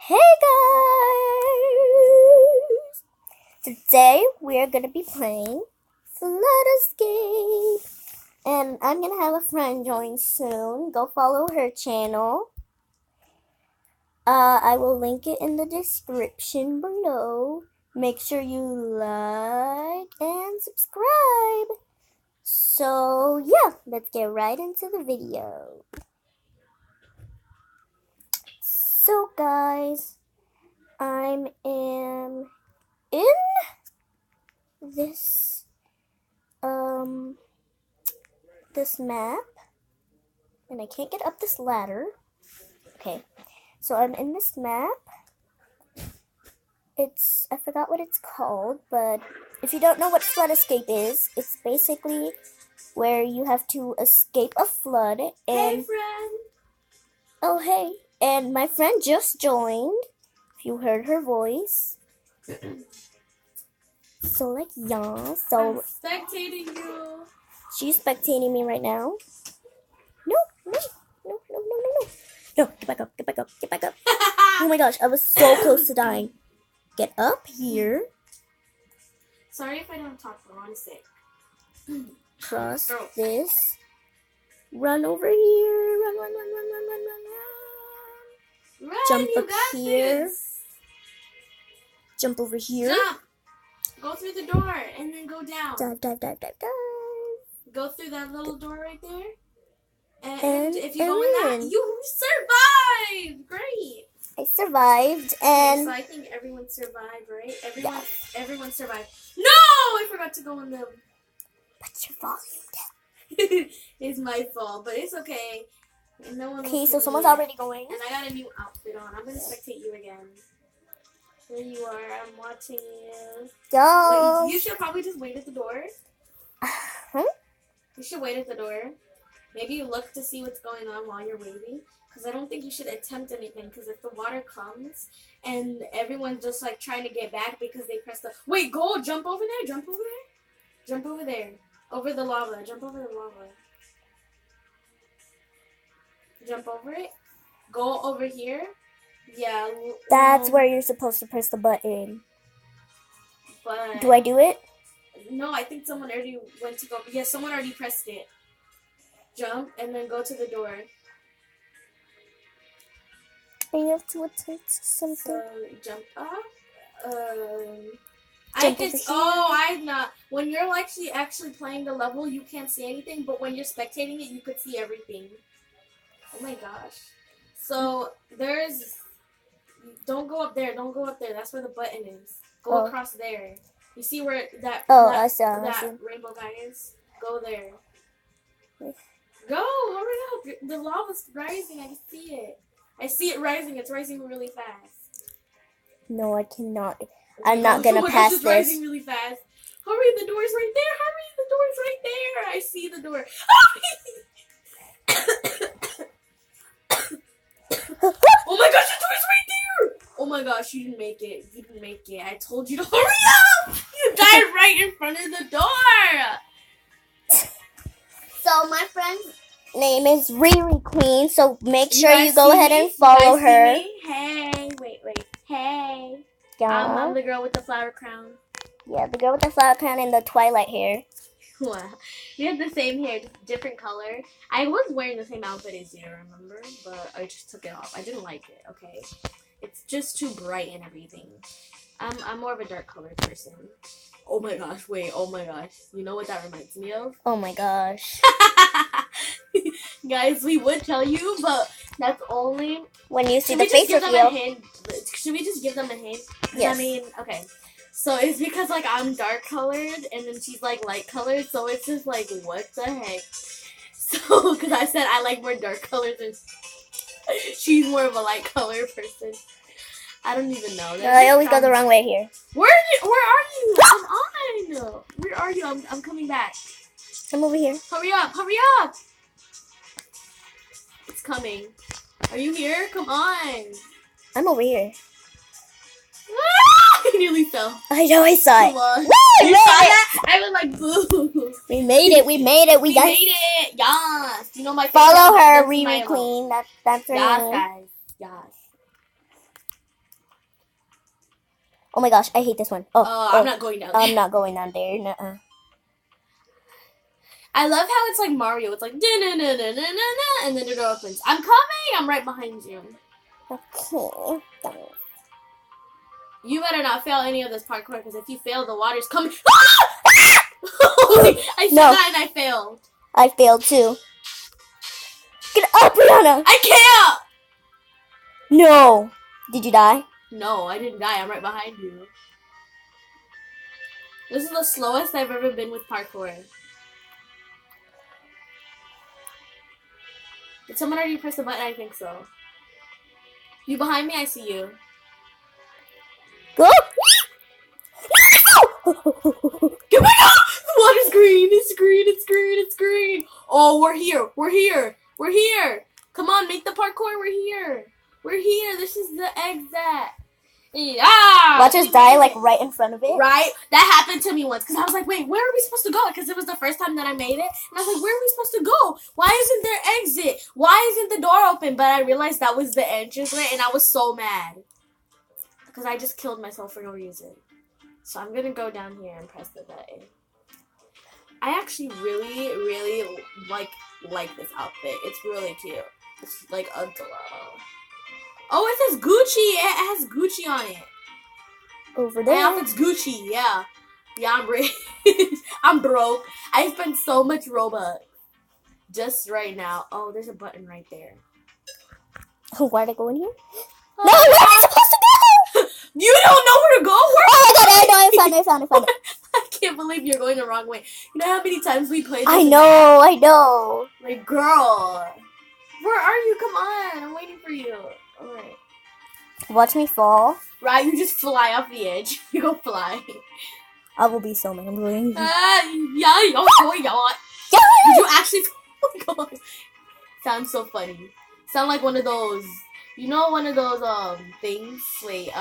Hey guys! Today we are gonna be playing Flood Escape, and I'm gonna have a friend join soon. Go follow her channel. I will link it in the description below. Make sure you like and subscribe. So yeah, let's get right into the video. So guys, I'm in this this map, and I can't get up this ladder. Okay, so I'm in this map. I forgot what it's called, but if you don't know what flood escape is, it's basically where you have to escape a flood. And hey friend! Oh hey, and my friend just joined. If you heard her voice. So like yeah, I'm spectating you. She's spectating me right now. No. No, get back up. Oh my gosh, I was so close to dying. Get up here. Sorry if I don't talk for 1 sec. Cross this. Run over here. Run. Run, Jump you up got here. This. Jump over here. Jump! Go through the door and then go down. Dive. Go through that little door right there. And if you go in that, you survived! Great! I survived, and so I think everyone survived, right? Everyone survived. No! I forgot to go in the... Put your volume down. It's my fault, but it's okay. No one Okay, so someone's already going. And I got a new outfit on. I'm gonna spectate you again. There you are. I'm watching you. Go. Wait, you should probably just wait at the door. Huh? You should wait at the door. Maybe you look to see what's going on while you're waiting. Because I don't think you should attempt anything. Because if the water comes and everyone's just like trying to get back because they pressed the... Wait, go! Jump over there! Jump over there! Jump over there. Over the lava. Jump over the lava. Jump over it. Go over here. Yeah. That's where you're supposed to press the button. But... Do I do it? No, I think someone already went to go... Yeah, someone already pressed it. Jump and then go to the door. And you have to attempt something. So, jump up. I'm not. When you're actually playing the level, you can't see anything, but when you're spectating it, you could see everything. Oh my gosh. So, don't go up there, that's where the button is. Go across there. You see where that rainbow guy is? Go there. Go, hurry up. The lava's rising, I can see it. I see it rising, it's rising really fast. No, I cannot. I'm not gonna pass this. It's rising really fast. Hurry, the door's right there. Hurry, the door's right there. I see the door. Oh my gosh, the door's right there. Oh my gosh, you didn't make it. I told you to hurry up. You died right in front of the door. So my friend's name is Riri Queen, so make sure you go ahead and follow her. Hey, wait. Hey. Yeah. I'm the girl with the flower crown. Yeah, the girl with the flower crown and the twilight hair. Wow. We have the same hair, just different color. I was wearing the same outfit as you, remember? But I just took it off. I didn't like it, okay? It's just too bright and everything. I'm more of a dark colored person. Oh my gosh, wait, oh my gosh. You know what that reminds me of? Oh my gosh. Guys, we would tell you, but that's only when you see the face reveal. Should we just give them a hint? Yes. I mean, okay. So it's because like I'm dark colored and then she's like light colored, so it's just like what the heck. So because I said I like more dark colors and she's more of a light color person. I don't even know. I always go the wrong way here. Where are you? Come on. Where are you? I'm coming back. I'm over here. Hurry up. It's coming. Are you here? Come on. I'm over here. I nearly fell. I know, I saw it. Come on. Woo, you saw that? I was like, boo. We made it. We made it. Yes. You know my follow her, Riri Queen. That's her name. Guys. Yes. Oh my gosh, I hate this one. I'm not going down there. I'm not going down there. Nuh-uh. I love how it's like Mario. It's like da-na-na-na-na-na, and then the door opens. I'm coming. I'm right behind you. Okay. You better not fail any of this parkour, because if you fail, the water's coming. I said that and I failed. I failed too. Get up, Brianna! I can't! No. Did you die? No, I didn't die. I'm right behind you. This is the slowest I've ever been with parkour. Did someone already press the button? I think so. You behind me? I see you. Go! Get back up! The water's green. It's green. It's green. It's green. Oh, we're here. We're here. We're here. Come on, make the parkour. We're here. We're here. This is the exit. Yeah. Watch us die like right in front of it. Right? That happened to me once because I was like, wait, where are we supposed to go? Because it was the first time that I made it. And I was like, where are we supposed to go? Why isn't there exit? Why isn't the door open? But I realized that was the entranceway and I was so mad. Because I just killed myself for no reason. So I'm going to go down here and press the button. I actually really, really like this outfit. It's really cute. It's like a glow. Oh, it says Gucci. It has Gucci on it. Over there. My outfit's Gucci, yeah. Yeah, I'm rich. I'm broke. I spent so much Robux just right now. Oh, there's a button right there. Why did I go in here? No, where am I supposed to go? You don't know where to go? Oh my god, I found it. I can't believe you're going the wrong way. You know how many times we played this? I know. Like, girl. Where are you? Come on. I'm waiting for you. Alright. Watch me fall. Right, you just fly off the edge. You go fly. I will be so mad. Yeah. Did you actually? Oh my god. Sounds so funny. Sound like one of those. You know, one of those things. Wait,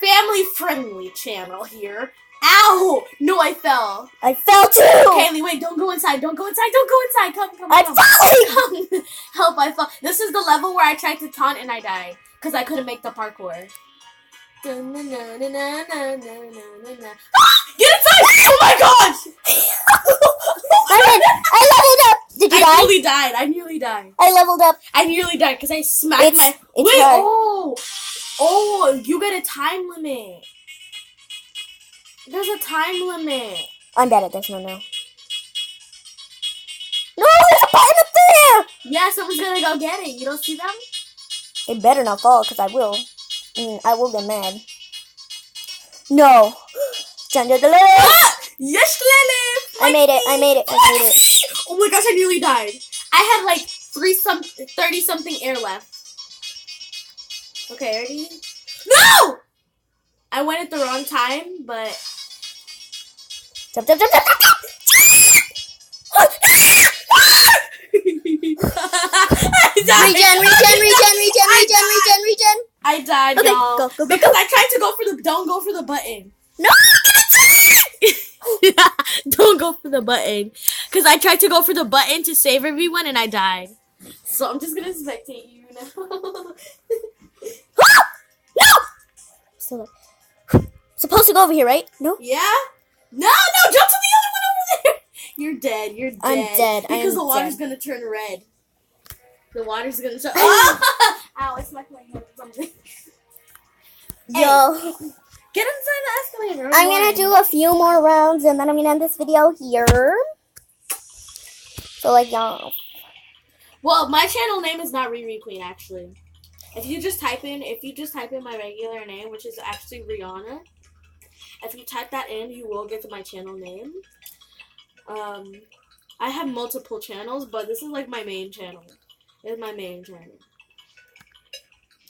family friendly channel here. Ow! No, I fell. I fell too. Kaylee, wait! Don't go inside. Don't go inside. Don't go inside. Come. I'm falling. Come. Help! I fell. This is the level where I tried to taunt and I died because I couldn't make the parkour. Get inside! Oh my gosh! I leveled up. Did you die? I nearly died. I leveled up. I nearly died because I smacked my. It's wait! hard. Oh! You get a time limit. There's a time limit. I'm bad at this. No. No, there's a button up there. Yeah, someone's gonna go get it. You don't see them? It better not fall, because I will. I will get mad. No. Yes, Lily! I made it. Oh my gosh, I nearly died. I had like 30 something air left. Okay, ready? No! I went at the wrong time, but... Jump. I died. Regen. I died, okay, y'all. Go. Because I tried to go for the... Don't go for the button. No! Don't go for the button. Because I tried to go for the button to save everyone and I died. So I'm just going to spectate you now. No! Still up. Supposed to go over here, right? No? Yeah? No, jump to the other one over there. You're dead. I'm dead. Because the water's going to turn red. The water's going to turn... Ow, I smacked my head or something. Yo. Hey, get inside the escalator. I'm going to do a few more rounds and then I'm going to end this video here. So, like, y'all. Well, my channel name is not R.i.p Queen, actually. If you just type in my regular name, which is actually Rihanna, if you type that in, you will get to my channel name. I have multiple channels, but this is like my main channel. It's my main channel.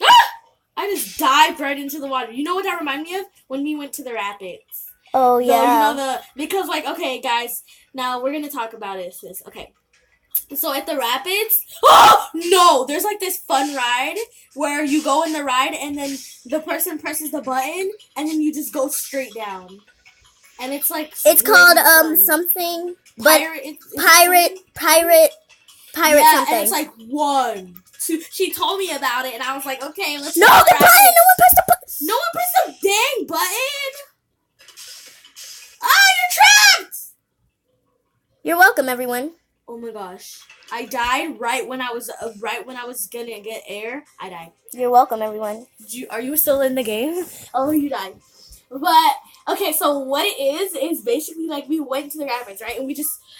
Ah! I just dived right into the water. You know what that reminded me of? When we went to the rapids. Oh, yeah. Because, like, okay, guys, now we're going to talk about it, sis. Okay. So at the rapids, oh no, there's like this fun ride where you go in the ride and then the person presses the button and then you just go straight down. And it's like it's really called fun. Something Pirate something. And it's like 1, 2. She told me about it and I was like, okay, let's No, the button! No one pressed the button! No one pressed the dang button. Ah, you're trapped. You're welcome, everyone. Oh my gosh. I died right when I was gonna get air. I died. You're welcome, everyone. Are you still in the game? Oh, you died. But okay, so what it is basically like we went to the rapids, right? And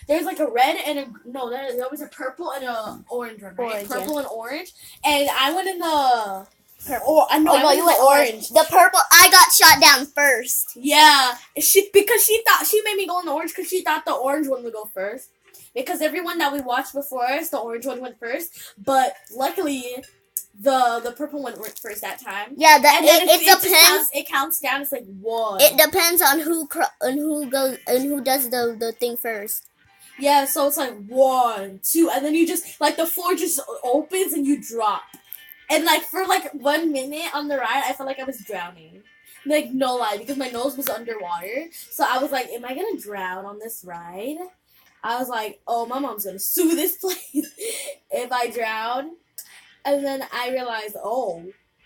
there's like a red and there was a purple and a orange one, right? Purple and orange. And I went in the purple. You went orange. The purple. I got shot down first. Yeah, because she made me go in the orange because she thought the orange one would go first. Because everyone that we watched before us, the orange one went first. But luckily, the purple one went first that time. Yeah, it depends. It counts down. It's like 1. It depends on who does the thing first. Yeah, so it's like 1, 2, and then you just like the floor just opens and you drop. And like for like 1 minute on the ride, I felt like I was drowning. Like no lie, because my nose was underwater. So I was like, am I gonna drown on this ride? I was like, oh, my mom's gonna sue this place if I drown. And then I realized, oh,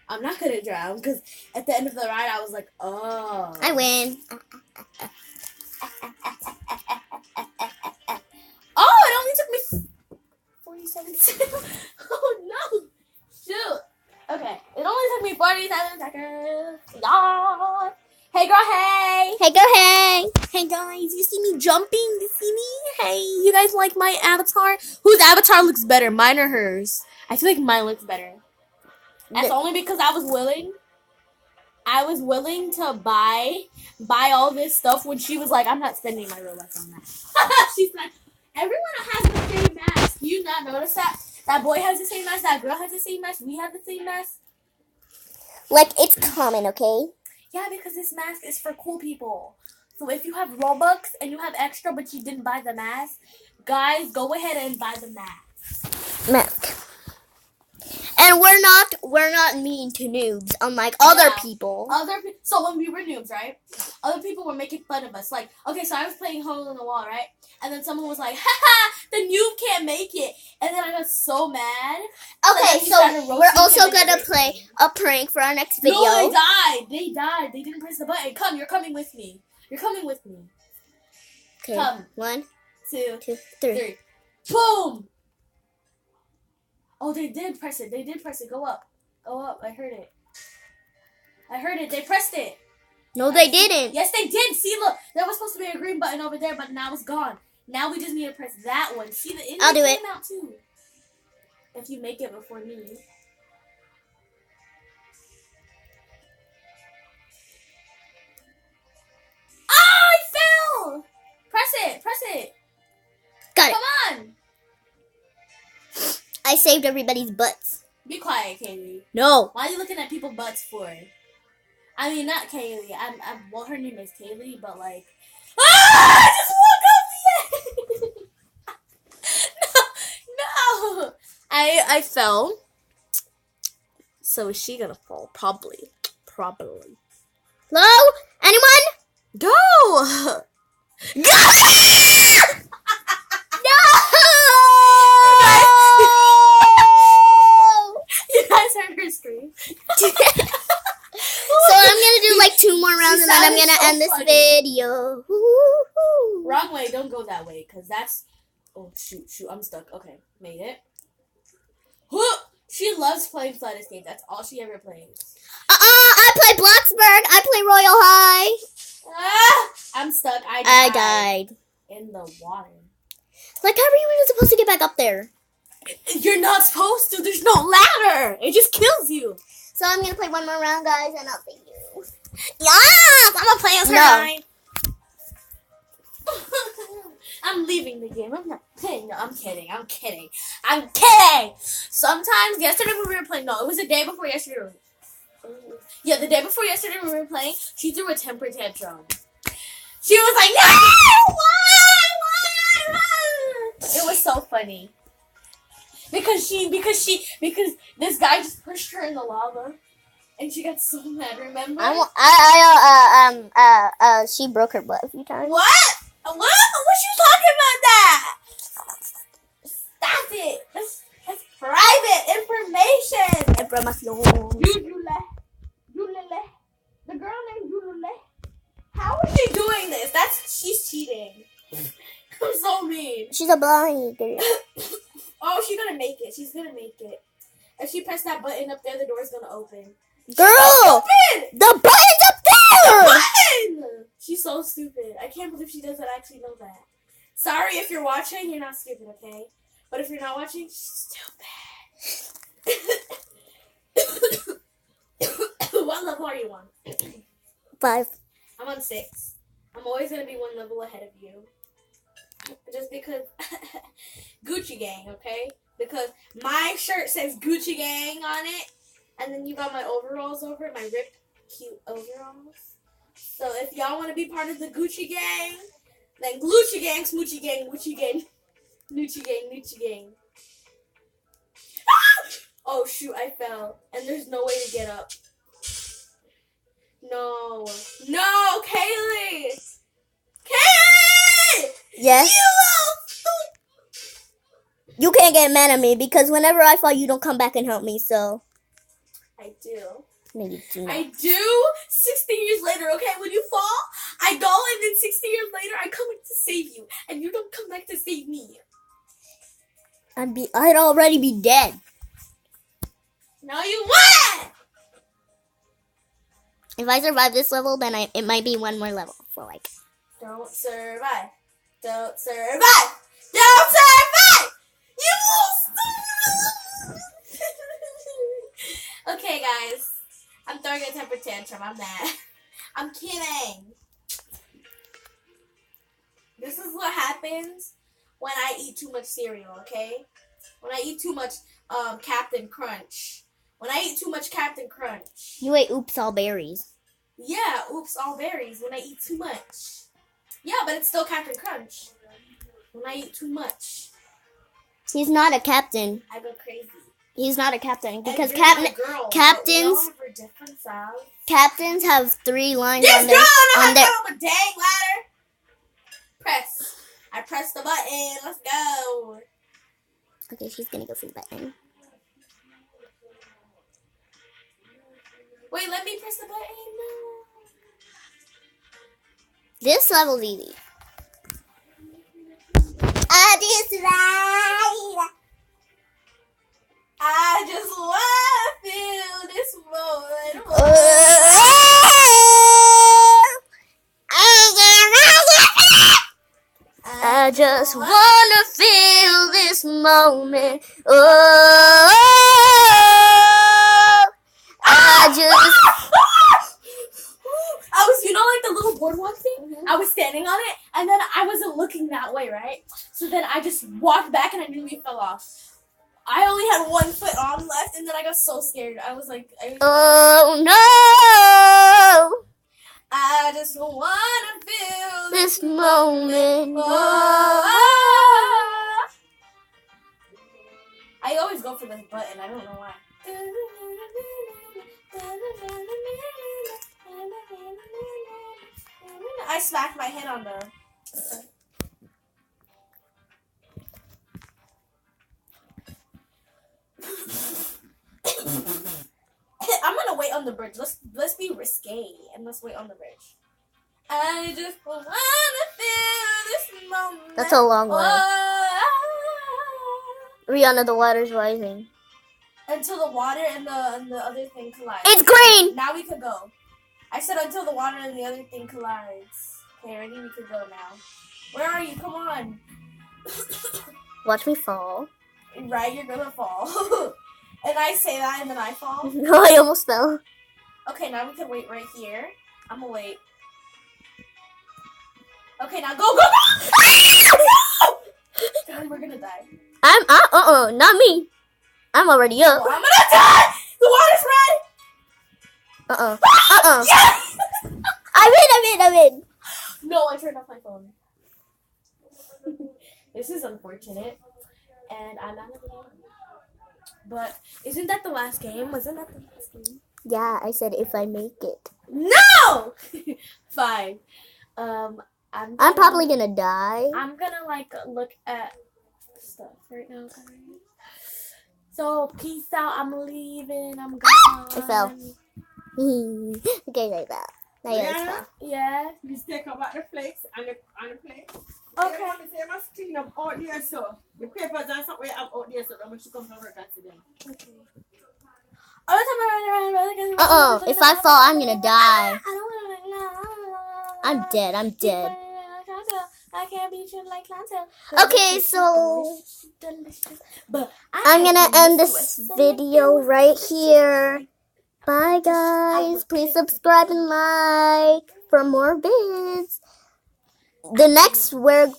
I'm not gonna drown, because at the end of the ride, I was like, oh. I win. Oh, it only took me 47 seconds. Oh, no. Shoot. Okay, it only took me 47 seconds. Yeah. Hey, girl, hey. Hey, girl, hey. Hey, guys, you see me jumping? You see me? Hey, you guys like my avatar? Whose avatar looks better, mine or hers? I feel like mine looks better. That's only because I was willing to buy all this stuff when she was like, I'm not spending my Robux on that. She's like, everyone has the same mask. You not notice that? That boy has the same mask. That girl has the same mask. We have the same mask. Like, it's common, okay? Yeah, because this mask is for cool people. So if you have Robux and you have extra but you didn't buy the mask, guys, go ahead and buy the mask. And we're not mean to noobs, unlike other people. So when we were noobs, right? Other people were making fun of us. Like, okay, so I was playing Hole in the Wall, right? And then someone was like, haha, the noob can't make it. And then I got so mad. Okay, so we're also gonna play a prank for our next video. No, they died. They didn't press the button. Come, you're coming with me. Okay, Come. 1, 2, 3. Boom! Oh, they did press it. Go up. I heard it. They pressed it. No, they didn't. Yes, they did. See, look. There was supposed to be a green button over there, but now it's gone. Now we just need to press that one. See, I'll do it. Out too. If you make it before me. Oh, I fell! Press it. Got it. Come on. I saved everybody's butts. Be quiet, Kaylee. No. Why are you looking at people's butts for? I mean, not Kaylee. Well, her name is Kaylee, but like... Ah! I just woke up No! I fell. So is she gonna fall? Probably. Hello? Anyone? Go! Go! No! You guys heard her scream. So I'm gonna do like 2 more rounds and then I'm gonna end this video. Wrong way, don't go that way, cause that's... Oh, shoot, I'm stuck. Okay, made it. She loves playing Flatus games. That's all she ever plays. I play Bloxburg. I play Royal High. I'm stuck. I died. In the water. Like, how are you even supposed to get back up there? You're not supposed to. There's no ladder. It just kills you. So I'm gonna play 1 more round, guys, and I'll see you. Yes! I'm gonna play as her. No. I'm leaving the game. I'm not kidding. No, I'm kidding. Sometimes, yesterday when we were playing, no, it was the day before yesterday. Yeah, the day before yesterday when we were playing, she threw a temper tantrum. She was like, no! Why? It was so funny. Because this guy just pushed her in the lava. And she got so mad, remember? She broke her butt a few times. What? What you talking about that? Stop it. That's private information. Information. You left. girl named Julie. How is she doing this? She's cheating. I'm so mean. She's a blind girl. Oh, she's gonna make it. She's gonna make it. If she pressed that button up there, the door's gonna open. Girl! Stupid! The button's up there! Button! She's so stupid. I can't believe she doesn't actually know that. Sorry if you're watching, you're not stupid, okay? But if you're not watching, she's stupid. What level are you on? 5. I'm on 6. I'm always gonna be one level ahead of you. Just because Gucci Gang, okay? Because my shirt says Gucci Gang on it, and then you got my overalls over it, my ripped, cute overalls. So if y'all want to be part of the Gucci Gang, then Gucci Gang, Smoochie Gang, Gucci Gang, Nucci Gang, Nucci Gang. Oh shoot, I fell, and there's no way to get up. No, Kaylee! Kaylee! Yes? You can't get mad at me because whenever I fall, you don't come back and help me, so. I do. No, you do not. I do. 60 years later, okay? When you fall, I go, and then 60 years later, I come to save you, and you don't come back to save me. I'd already be dead. No, you wouldn't! If I survive this level, then it might be one more level. So, like. Don't survive. Don't survive. Don't survive! You will Okay, guys. I'm throwing a temper tantrum. I'm mad. I'm kidding. This is what happens when I eat too much cereal, okay? When I eat too much Captain Crunch. When I eat too much Captain Crunch. You ate oops all berries. Yeah, oops all berries when I eat too much. Yeah, but it's still Captain Crunch. When I eat too much. He's not a captain. I go crazy. He's not a captain because captains captains have 3 lines on their on their. A dang ladder. Press. I press the button. Let's go. Okay, she's gonna go for the button. Wait, let me press the button. No. This level's easy. I just wanna feel this moment. I just wanna feel this moment. Oh, I was, like the little boardwalk thing? Mm-hmm. I was standing on it, and then I wasn't looking that way, right? So then I just walked back, and I nearly fell off. I only had 1 foot on left, and then I got so scared. I was like, oh no! I just wanna feel this moment. I always go for this button. I don't know why. I smacked my head on the. I'm gonna wait on the bridge. Let's be risque and let's wait on the bridge. I just wanna feel this moment. That's a long way. Rihanna, the water's rising. Until the water and the other thing collide. It's green! Now we could go. I said until the water and the other thing collides. Okay, ready? We could go now. Where are you? Come on. Watch me fall. Right, you're gonna fall. And I say that and then I fall. No, I almost fell. Okay, now we can wait right here. I'm gonna wait. Okay, now go! God, we're gonna die. Not me. I'm already up. Oh, I'm gonna die! The water's red! Yes! I win! No, I turned off my phone. This is unfortunate. And I'm out of the game. But isn't that the last game? Wasn't that the last game? Yeah, I said if I make it. No! Fine. I'm probably gonna die. I'm gonna look at stuff right now. So peace out. I'm leaving. I'm gone. I fell. Okay, right back. Rihanna, Yeah. please take out the flakes and the plate. Okay. You must clean up out there, so the papers and something you have out there, so that when she comes to work and see them. If I fall, I'm gonna die. I'm dead. I'm dead. I can't be treated like clientele. Okay, so I'm gonna end this video right here. Bye, guys. Please subscribe and like for more vids. The next, we're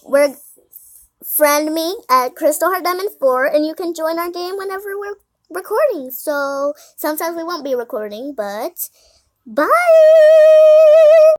friend me at Crystal Heart Diamond 4, and you can join our game whenever we're recording. So sometimes we won't be recording, but bye.